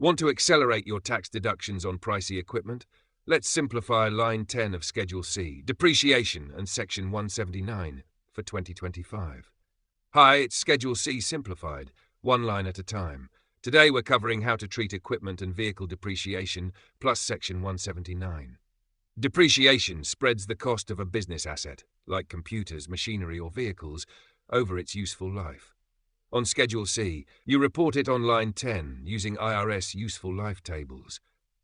Want to accelerate your tax deductions on pricey equipment? Let's simplify line 10 of Schedule C, Depreciation, and Section 179 for 2025. Hi, it's Schedule C Simplified, one line at a time. Today we're covering how to treat equipment and vehicle depreciation plus Section 179. Depreciation spreads the cost of a business asset, like computers, machinery, or vehicles, over its useful life. On Schedule C, you report it on line 10 using IRS useful life tables.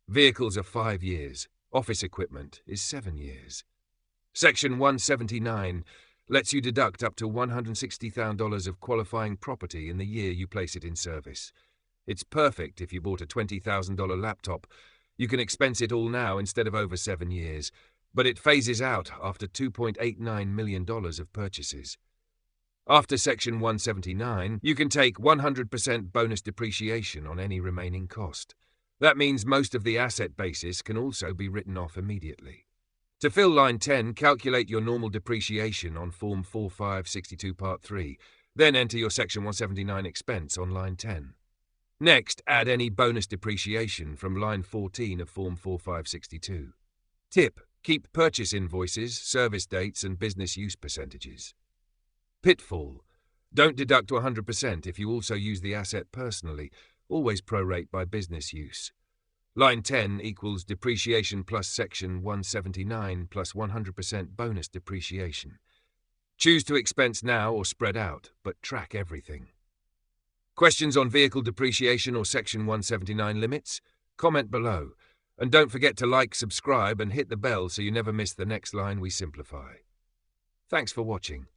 Vehicles are 5 years. Office equipment is 7 years. Section 179 lets you deduct up to $160,000 of qualifying property in the year you place it in service. It's perfect if you bought a $20,000 laptop. You can expense it all now instead of over 7 years, but it phases out after $2.89 million of purchases. After Section 179, you can take 100% bonus depreciation on any remaining cost. That means most of the asset basis can also be written off immediately. To fill line 10, calculate your normal depreciation on Form 4562 Part 3, then enter your Section 179 expense on line 10. Next, add any bonus depreciation from line 14 of Form 4562. Tip: keep purchase invoices, service dates, and business use percentages. Pitfall: don't deduct 100% if you also use the asset personally. Always prorate by business use. Line 10 equals depreciation plus Section 179 plus 100% bonus depreciation. Choose to expense now or spread out, but track everything. Questions on vehicle depreciation or Section 179 limits? Comment below. And don't forget to like, subscribe, and hit the bell so you never miss the next line we simplify. Thanks for watching.